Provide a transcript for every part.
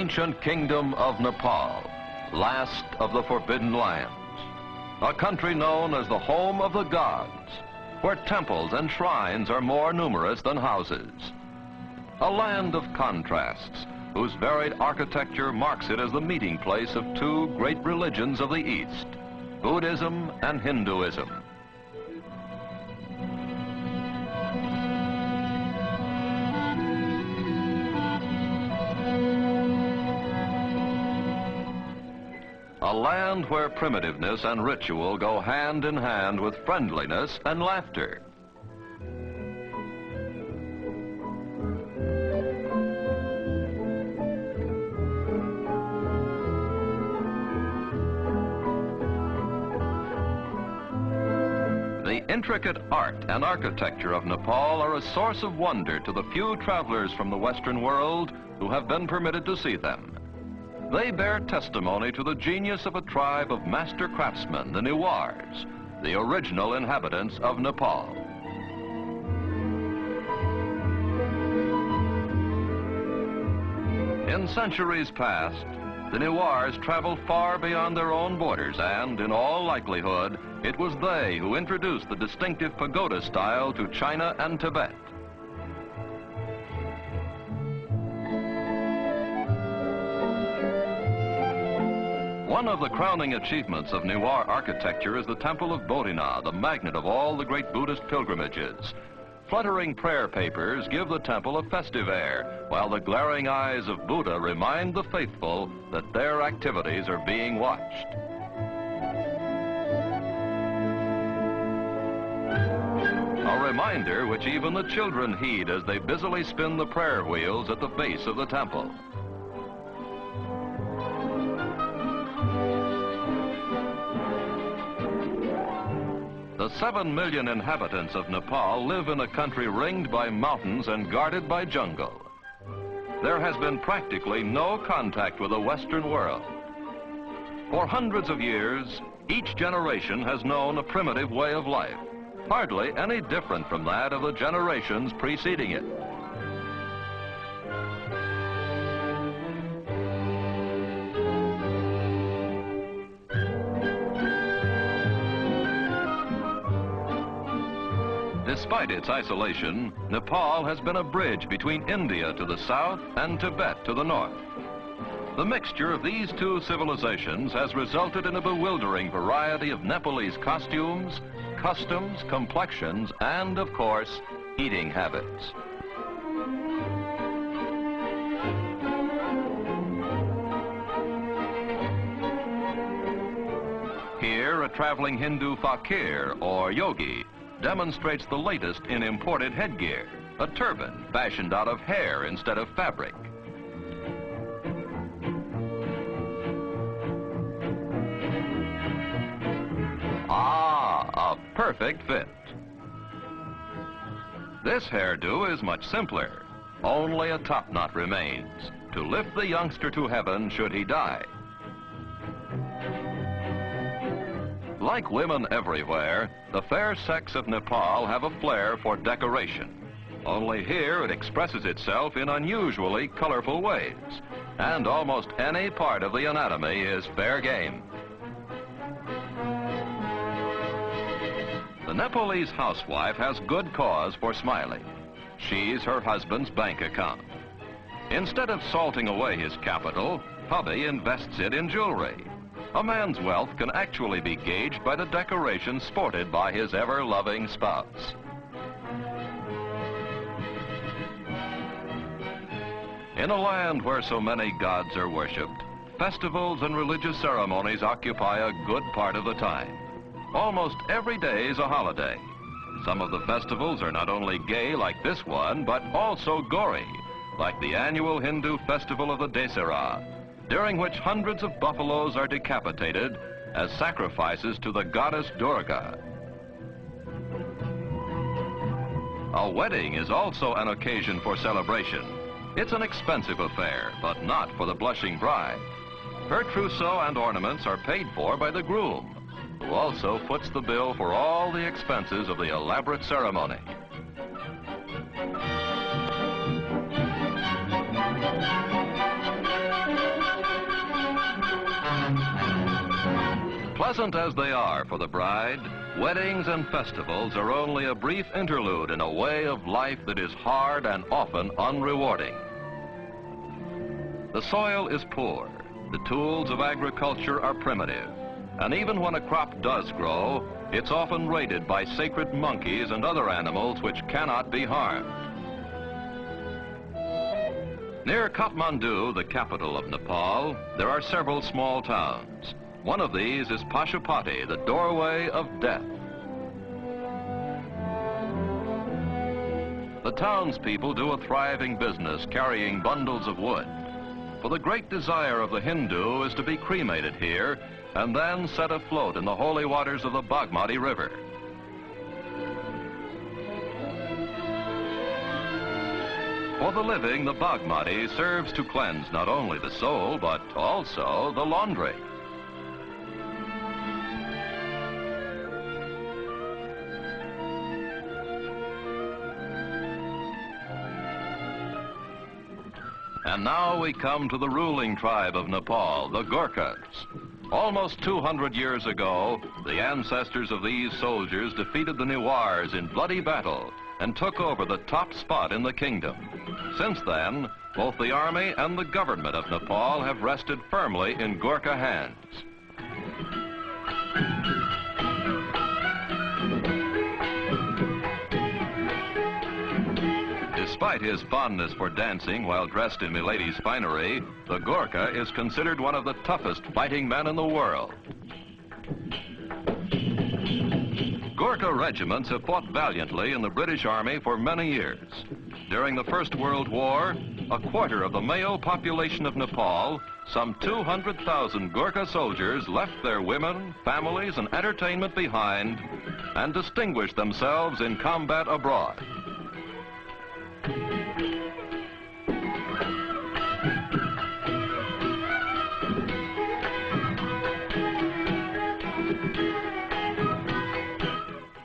ancient kingdom of Nepal, last of the Forbidden Lands. A country known as the home of the gods, where temples and shrines are more numerous than houses. A land of contrasts, whose varied architecture marks it as the meeting place of two great religions of the East, Buddhism and Hinduism. A land where primitiveness and ritual go hand in hand with friendliness and laughter. The intricate art and architecture of Nepal are a source of wonder to the few travelers from the Western world who have been permitted to see them. They bear testimony to the genius of a tribe of master craftsmen, the Newars, the original inhabitants of Nepal. In centuries past, the Newars traveled far beyond their own borders, and in all likelihood, it was they who introduced the distinctive pagoda style to China and Tibet. One of the crowning achievements of Newar architecture is the Temple of Bodhina, the magnet of all the great Buddhist pilgrimages. Fluttering prayer papers give the temple a festive air, while the glaring eyes of Buddha remind the faithful that their activities are being watched. A reminder which even the children heed as they busily spin the prayer wheels at the base of the temple. The 7 million inhabitants of Nepal live in a country ringed by mountains and guarded by jungle. There has been practically no contact with the Western world. For hundreds of years, each generation has known a primitive way of life, hardly any different from that of the generations preceding it. Despite its isolation, Nepal has been a bridge between India to the south and Tibet to the north. The mixture of these two civilizations has resulted in a bewildering variety of Nepalese costumes, customs, complexions, and, of course, eating habits. Here, a traveling Hindu fakir, or yogi, demonstrates the latest in imported headgear, a turban fashioned out of hair instead of fabric. Ah, a perfect fit. This hairdo is much simpler. Only a top knot remains to lift the youngster to heaven should he die. Like women everywhere, the fair sex of Nepal have a flair for decoration. Only here it expresses itself in unusually colorful ways, and almost any part of the anatomy is fair game. The Nepalese housewife has good cause for smiling. She's her husband's bank account. Instead of salting away his capital, hubby invests it in jewelry. A man's wealth can actually be gauged by the decorations sported by his ever-loving spouse. In a land where so many gods are worshipped, festivals and religious ceremonies occupy a good part of the time. Almost every day is a holiday. Some of the festivals are not only gay like this one, but also gory, like the annual Hindu festival of the Dasara, during which hundreds of buffaloes are decapitated as sacrifices to the goddess Durga. A wedding is also an occasion for celebration. It's an expensive affair, but not for the blushing bride. Her trousseau and ornaments are paid for by the groom, who also foots the bill for all the expenses of the elaborate ceremony. Pleasant as they are for the bride, weddings and festivals are only a brief interlude in a way of life that is hard and often unrewarding. The soil is poor, the tools of agriculture are primitive, and even when a crop does grow, it's often raided by sacred monkeys and other animals which cannot be harmed. Near Kathmandu, the capital of Nepal, there are several small towns. One of these is Pashupati, the doorway of death. The townspeople do a thriving business carrying bundles of wood. For the great desire of the Hindu is to be cremated here and then set afloat in the holy waters of the Bagmati River. For the living, the Bagmati serves to cleanse not only the soul, but also the laundry. And now we come to the ruling tribe of Nepal, the Gurkhas. Almost 200 years ago, the ancestors of these soldiers defeated the Newars in bloody battle and took over the top spot in the kingdom. Since then, both the army and the government of Nepal have rested firmly in Gurkha hands. Despite his fondness for dancing while dressed in milady's finery, the Gurkha is considered one of the toughest fighting men in the world. Gurkha regiments have fought valiantly in the British Army for many years. During the First World War, a quarter of the male population of Nepal, some 200,000 Gurkha soldiers left their women, families, and entertainment behind and distinguished themselves in combat abroad.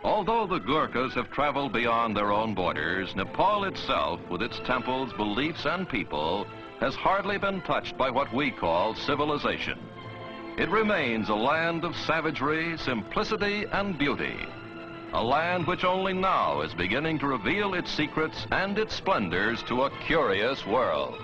Although the Gurkhas have traveled beyond their own borders, Nepal itself, with its temples, beliefs, and people, has hardly been touched by what we call civilization. It remains a land of savagery, simplicity, and beauty. A land which only now is beginning to reveal its secrets and its splendors to a curious world.